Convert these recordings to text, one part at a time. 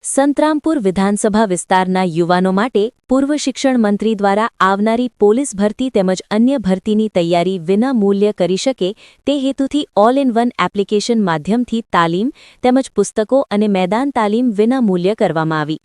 સંતરામપુર વિધાનસભા વિસ્તારના યુવાનો માટે પૂર્વ શિક્ષણ મંત્રી દ્વારા આવનારી પોલીસ ભરતી તેમજ અન્ય ભરતીની તૈયારી વિના મૂલ્ય કરી શકે તે હેતુથી ઓલ ઇન વન એપ્લિકેશન માધ્યમથી તાલીમ તેમજ પુસ્તકો અને મેદાન તાલીમ વિના મૂલ્ય કરવામાં આવી।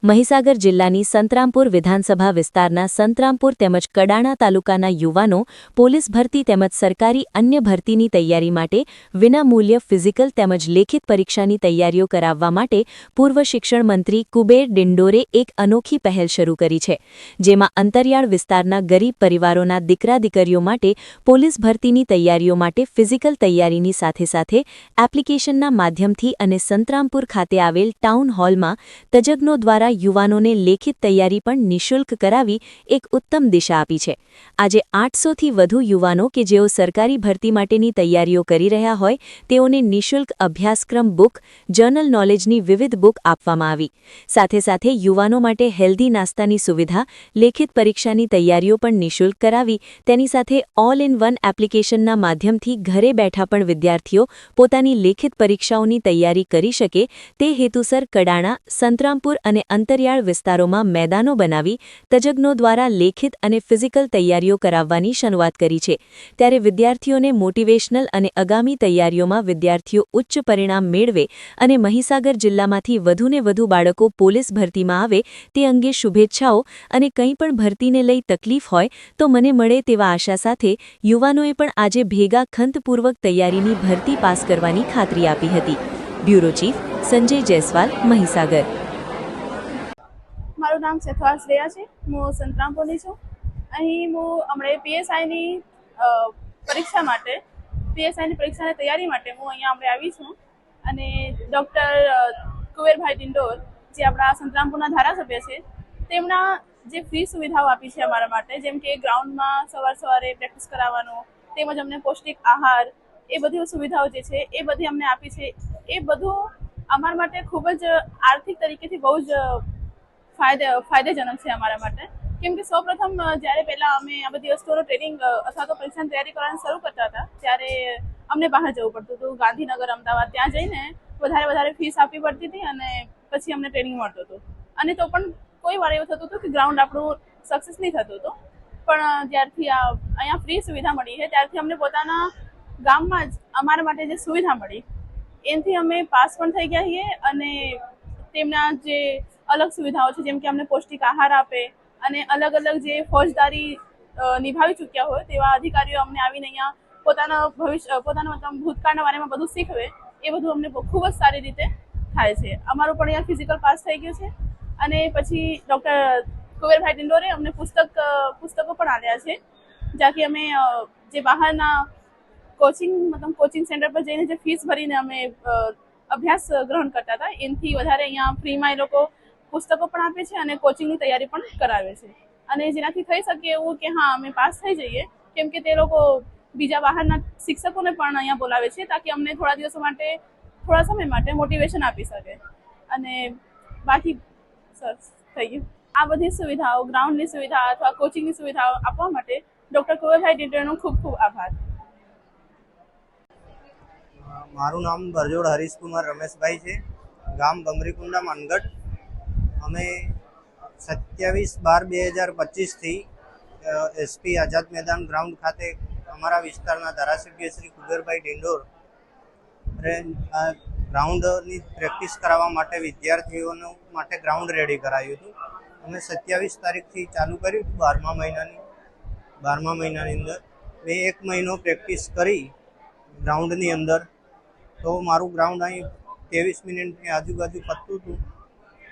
મહીસાગર જિલ્લાની સંતરામપુર વિધાનસભા વિસ્તારના સંતરામપુર તેમજ કડાણા તાલુકાના યુવાનો પોલીસ ભરતી તેમજ સરકારી અન્ય ભરતીની તૈયારી માટે વિનામૂલ્ય ફિઝિકલ તેમજ લેખિત પરીક્ષાની તૈયારીઓ કરાવવા માટે પૂર્વ શિક્ષણ મંત્રી કુબેર ડિંડોરે એક અનોખી પહેલ શરૂ કરી છે, જેમાં અંતરિયાળ વિસ્તારના ગરીબ પરિવારોના દીકરા દીકરીઓ માટે પોલીસ ભરતીની તૈયારીઓ માટે ફિઝિકલ તૈયારીની સાથે સાથે એપ્લિકેશનના માધ્યમથી અને સંતરામપુર ખાતે આવેલ ટાઉન હોલમાં તજજ્ઞો દ્વારા યુવાનોને લેખિત તૈયારી પણ નિઃશુલ્ક કરાવી એક ઉત્તમ દિશા આપી છે। આજે 800થી વધુ યુવાનો કે જેઓ સરકારી ભરતી માટેની તૈયારીઓ કરી રહ્યા હોય તેઓને નિઃશુલ્ક અભ્યાસક્રમ બુક, જર્નલ નોલેજની વિવિધ બુક આપવામાં આવી। સાથે સાથે યુવાનો માટે હેલ્ધી નાસ્તાની સુવિધા, લેખિત પરીક્ષાની તૈયારીઓ પણ નિઃશુલ્ક કરાવી તેની સાથે ઓલ ઇન વન એપ્લિકેશનના માધ્યમથી ઘરે બેઠા પણ વિદ્યાર્થીઓ પોતાની લેખિત પરીક્ષાઓની તૈયારી કરી શકે તે હેતુસર કડાણા, સંતરામપુર અને અંતરિયાળ વિસ્તારોમાં મેદાનો બનાવી તજજ્ઞો દ્વારા લેખિત અને ફિઝિકલ તૈયારીઓ કરાવવાની શરૂઆત કરી છે। ત્યારે વિદ્યાર્થીઓને મોટિવેશનલ અને આગામી તૈયારીઓમાં વિદ્યાર્થીઓ ઉચ્ચ પરિણામ મેળવે અને મહીસાગર જિલ્લામાંથી વધુને વધુ બાળકો પોલીસ ભરતીમાં આવે તે અંગે શુભેચ્છાઓ અને કંઈ પણ ભરતીને લઈ તકલીફ હોય તો મને મળે તેવા આશા સાથે યુવાનોએ પણ આજે ભેગા ખંતપૂર્વક તૈયારીની ભરતી પાસ કરવાની ખાતરી આપી હતી। Bureau chief Sanjay Jaiswal, Mahisagar. મારું નામ સેથવાલ શ્રેયા છે। હું સંતરામપુરની છું। અહીં હું હમણાં પીએસઆઈની પરીક્ષાની તૈયારી માટે હું અહીંયા હમણાં આવી છું અને ડૉક્ટર કુબેરભાઈ ડિંડોર જે આપણા સંતરામપુરના ધારાસભ્ય છે તેમના જે ફ્રી સુવિધાઓ આપી છે અમારા માટે, જેમ કે ગ્રાઉન્ડમાં સવારે પ્રેક્ટિસ કરાવવાનું તેમજ અમને પૌષ્ટિક આહાર એ બધી સુવિધાઓ જે છે એ બધી અમને આપી છે। એ બધું અમારા માટે ખૂબ જ આર્થિક તરીકેથી બહુ જ ફાયદેજનક છે અમારા માટે, કેમ કે સૌપ્રથમ જ્યારે પહેલાં અમે આ બધી વસ્તુઓનો ટ્રેનિંગ અથવા તો પરીક્ષાની તૈયારી કરવાનું શરૂ કરતા હતા ત્યારે અમને બહાર જવું પડતું હતું, ગાંધીનગર, અમદાવાદ, ત્યાં જઈને વધારે ફીસ આપવી પડતી હતી અને પછી અમને ટ્રેનિંગ મળતું હતું અને તો પણ કોઈ વાર એવું થતું હતું કે ગ્રાઉન્ડ આપણું સક્સેસ નહીં થતું હતું। પણ જ્યારથી અહીંયા ફ્રી સુવિધા મળી છે ત્યારથી અમને પોતાના ગામમાં જ અમારા માટે જે સુવિધા મળી એનાથી અમે પાસ પણ થઈ ગયા છીએ અને તેમના જે અલગ સુવિધાઓ છે જેમ કે અમને પૌષ્ટિક આહાર આપે અને અલગ જે ફોજદારી નિભાવી ચૂક્યા હોય તેવા અધિકારીઓ અમને આવીને અહીંયા પોતાના મતલબ ભૂતકાળના બારેમાં બધું શીખવે, એ બધું અમને ખૂબ જ સારી રીતે થાય છે। અમારું પણ અહીંયા ફિઝિકલ પાસ થઈ ગયું છે અને પછી ડૉક્ટર કુબેરભાઈ ડિંડોરે અમને પુસ્તકો પણ આપ્યા છે, જ્યાંથી અમે જે બહારના કોચિંગ સેન્ટર પર જઈને જે ફીસ ભરીને અમે અભ્યાસ ગ્રહણ કરતા હતા એનાથી વધારે અહીંયા ફ્રીમાં એ લોકો પુસ્તકો પણ આપે છે અને કોચિંગની તૈયારી પણ કરાવે છે અને જેનાથી થઈ શકે એવું કે હા અમે પાસ થઈ જઈએ, કેમ કે તે લોકો બીજા બહારના શિક્ષકોને પણ અહીંયા બોલાવે છે તાકી અમને થોડા સમય માટે મોટિવેશન આપી શકે અને બાકી સર થઈ ગયું। આ બધી સુવિધાઓ, ગ્રાઉન્ડની સુવિધા અથવા કોચિંગની સુવિધાઓ આપવા માટે ડૉક્ટર કુબેરભાઈ ડિંડોરનો ખૂબ ખૂબ આભાર। મારું નામ બરજોડ હરીશકુમાર રમેશભાઈ છે, ગામ ગમરીકુંડા, માનગઢ। અમે 27/12/2025થી એસપી આઝાદ મેદાન ગ્રાઉન્ડ ખાતે અમારા વિસ્તારના ધારાસભ્ય શ્રી કુબેરભાઈ ડિંડોર ગ્રાઉન્ડની પ્રેક્ટિસ કરાવવા માટે વિદ્યાર્થીઓનો માટે ગ્રાઉન્ડ રેડી કરાવ્યું હતું। અમે 27 તારીખથી ચાલુ કર્યું હતું 12મા મહિનાની અંદર। મેં 1 મહિનો પ્રેક્ટિસ કરી ગ્રાઉન્ડની અંદર, તો મારું ગ્રાઉન્ડ અહીં 23 મિનિટની આજુબાજુ પતતું હતું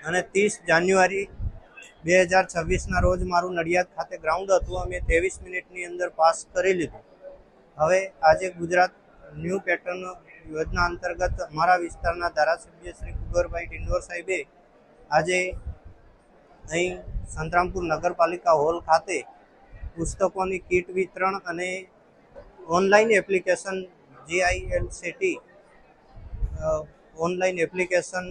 અને 30 જાન્યુઆરી 2026ના રોજ મારું નડિયાદ ખાતે ગ્રાઉન્ડ હતું, અમે 23 મિનિટની અંદર પાસ કરી લીધું। હવે આજે ગુજરાત ન્યૂ પેટર્ન યોજના અંતર્ગત અમારા વિસ્તારના ધારાસભ્ય શ્રી કુબેરભાઈ ડિંડોર સાહેબે આજે અહીં સંતરામપુર નગરપાલિકા હોલ ખાતે પુસ્તકોની કીટ વિતરણ અને online application GILCT online application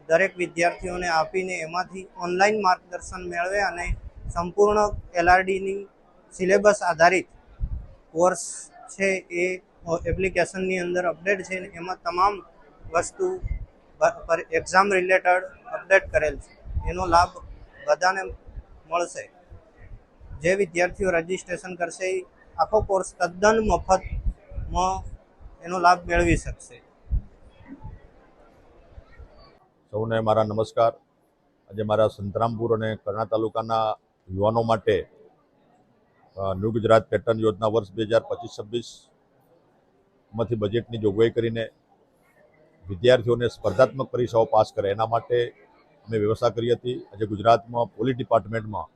દરેક વિદ્યાર્થીઓને આપીને એમાંથી ઓનલાઈન માર્ગદર્શન મેળવે અને સંપૂર્ણ LRDની સિલેબસ આધારિત કોર્સ છે એ એપ્લિકેશનની અંદર અપડેટ છે, એમાં તમામ વસ્તુ એક્ઝામ રિલેટેડ અપડેટ કરેલ છે. એનો લાભ બધાને મળશે. જે વિદ્યાર્થીઓ રજીસ્ટ્રેશન કરશે એ આખો કોર્સ તદ્દન મફતમાં એનો લાભ મેળવી શકશે. સૌને મારા નમસ્કાર. આજે મારા સંતરામપુર અને કરણા તાલુકાના યુવાનો માટે ન્યૂ ગુજરાત પેટર્ન યોજના વર્ષ 2025-26માંથી બજેટની જોગવાઈ કરીને વિદ્યાર્થીઓને સ્પર્ધાત્મક પરીક્ષાઓ પાસ કરે એના માટે અમે વ્યવસ્થા કરી હતી. આજે ગુજરાતમાં પોલીસ ડિપાર્ટમેન્ટમાં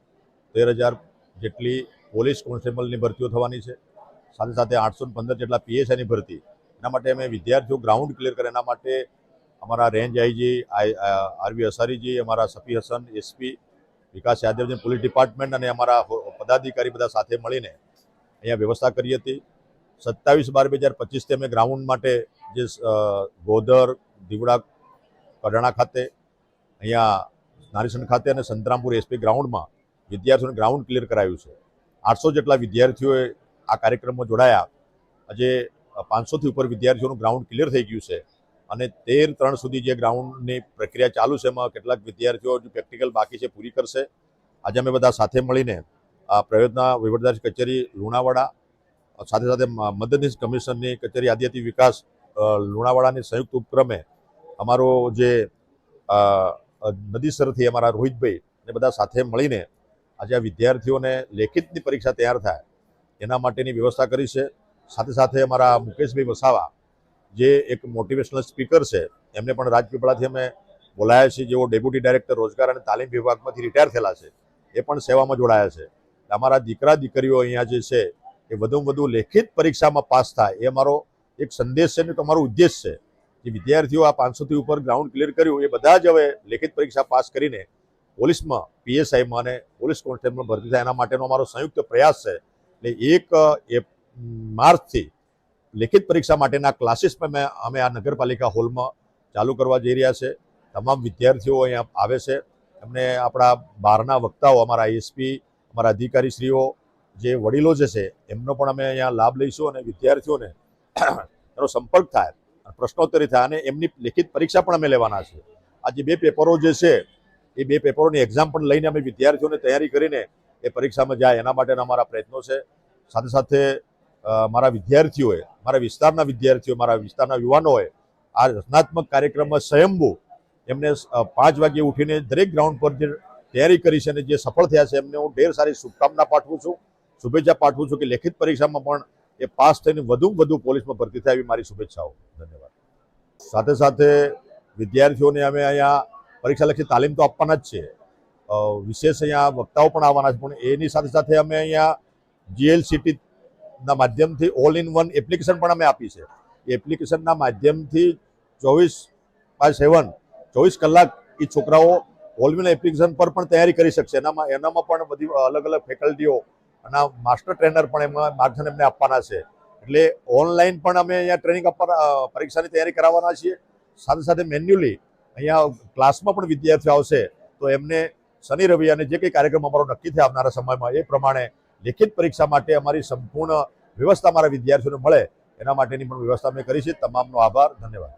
13,000 જેટલી પોલીસ કોન્સ્ટેબલની ભરતીઓ થવાની છે. સાથે સાથે 815 જેટલા પીએસઆઈની ભરતી. એના માટે અમે વિદ્યાર્થીઓ ગ્રાઉન્ડ ક્લિયર કરે એના માટે અમારા રેન્જ આઈજી આરવી અસારીજી, અમારા સફી હસન એસપી, વિકાસ યાદવજી, પોલીસ ડિપાર્ટમેન્ટ અને અમારા પદાધિકારી બધા સાથે મળીને અહીંયા વ્યવસ્થા કરી હતી. 27/12/2025 અમે ગ્રાઉન્ડ માટે જે ગોધર, દીવડા, કડાણા ખાતે, અહીંયા નારીસણ ખાતે અને સંતરામપુર એસપી ગ્રાઉન્ડમાં વિદ્યાર્થીઓને ગ્રાઉન્ડ ક્લિયર કરાયું છે. 800 જેટલા વિદ્યાર્થીઓએ આ કાર્યક્રમમાં જોડાયા. આજે 500થી ઉપર વિદ્યાર્થીઓનું ગ્રાઉન્ડ ક્લિયર થઈ ગયું છે અને 13/3 સુધી જે ગ્રાઉન્ડની પ્રક્રિયા ચાલુ છે એમાં કેટલાક વિદ્યાર્થીઓ જે પ્રેક્ટિકલ બાકી છે પૂરી કરશે. આજે અમે બધા સાથે મળીને આ પ્રયોજના વહીવટદાર કચેરી લુણાવાડા સાથે સાથે મદદનીશ કમિશનરની કચેરી આદિજાતિ વિકાસ લુણાવાડાની સંયુક્ત ઉપક્રમે અમારો જે નદીસરથી અમારા રોહિતભાઈ ને બધા સાથે મળીને આજે આ વિદ્યાર્થીઓને લેખિતની પરીક્ષા તૈયાર થાય એના માટેની વ્યવસ્થા કરી છે. સાથે સાથે અમારા મુકેશભાઈ વસાવા જે એક મોટિવેશનલ સ્પીકર છે એમને પણ રાજપીપળાથી અમે બોલાયા છીએ, જેઓ ડેપ્યુટી ડાયરેક્ટર રોજગાર અને તાલીમ વિભાગમાંથી રિટાયર થયેલા છે. એ પણ સેવામાં જોડાયા છે. અમારા દીકરા દીકરીઓ અહીંયા જે છે એ વધુમાં વધુ લેખિત પરીક્ષામાં પાસ થાય એ અમારો એક સંદેશ છે ને અમારો ઉદ્દેશ છે. જે વિદ્યાર્થીઓ આ 500થી ઉપર ગ્રાઉન્ડ ક્લિયર કર્યું એ બધા જ હવે લેખિત પરીક્ષા પાસ કરીને પોલીસમાં, પીએસઆઈમાં અને પોલીસ કોન્સ્ટેબલમાં ભરતી થાય એના માટેનો અમારો સંયુક્ત પ્રયાસ છે. એટલે 1 માર્ચથી લેખિત પરીક્ષા માટેના ક્લાસીસ પણ અમે આ નગરપાલિકા હોલમાં ચાલુ કરવા જઈ રહ્યા છે. તમામ વિદ્યાર્થીઓ અહીંયા આવે છે. એમને આપણા બહારના વક્તાઓ, અમારા એસપી, અમારા અધિકારીશ્રીઓ, જે વડીલો જે છે એમનો પણ અમે અહીંયા લાભ લઈશું અને વિદ્યાર્થીઓને એનો સંપર્ક થાય, પ્રશ્નોત્તરી થાય અને એમની લેખિત પરીક્ષા પણ અમે લેવાના છે. આ જે 2 પેપરો જે છે એ 2 પેપરોની એક્ઝામ પણ લઈને અમે વિદ્યાર્થીઓને તૈયારી કરીને એ પરીક્ષામાં જાય એના માટેના અમારા પ્રયત્નો છે. સાથે સાથે મારા વિદ્યાર્થીઓએ, મારા વિસ્તારના વિદ્યાર્થીઓ, મારા વિસ્તારના યુવાનોએ આ રચનાત્મક કાર્યક્રમમાં સ્વયંભૂ એમને 5 વાગ્યે ઉઠીને દરેક ગ્રાઉન્ડ પર જે તૈયારી કરી છે અને જે સફળ થયા છે એમને હું ઢેર સારી શુભકામના પાઠવું છું, શુભેચ્છા પાઠવું છું કે લેખિત પરીક્ષામાં પણ એ પાસ થઈને વધુ પોલીસમાં ભરતી થાય એવી મારી શુભેચ્છાઓ. ધન્યવાદ. સાથે સાથે વિદ્યાર્થીઓને અમે અહીંયા પરીક્ષાલક્ષી તાલીમ તો આપવાના જ છે. વિશેષ અહીંયા વક્તાઓ પણ આવવાના છે, પણ એની સાથે સાથે અમે અહીંયા GLCTના માધ્યમથી ઓલ ઇન વન એપ્લિકેશન પણ અમે આપી છે. એ એપ્લિકેશનના માધ્યમથી 24/7 કલાક એ છોકરાઓ ઓલ ઇન વન એપ્લિકેશન પર પણ તૈયારી કરી શકશે. એનામાં પણ બધી અલગ અલગ ફેકલ્ટીઓ અને માસ્ટર ટ્રેનર પણ એમાં માર્ગદર્શન એમને આપવાના છે. એટલે ઓનલાઈન પણ અમે અહીંયા ટ્રેનિંગ આપવા પરીક્ષાની તૈયારી કરાવવાના છીએ. સાથે સાથે મેન્યુઅલી અહીંયા ક્લાસમાં પણ વિદ્યાર્થીઓ આવશે તો એમને શનિ રવિ અને જે કંઈ કાર્યક્રમ અમારો નક્કી થાય આવનારા સમયમાં એ પ્રમાણે લેખિત પરીક્ષા માટે અમારી સંપૂર્ણ વ્યવસ્થા અમારા વિદ્યાર્થીઓને મળે એના માટેની પણ વ્યવસ્થા અમે કરી છે. તમામનો આભાર. ધન્યવાદ.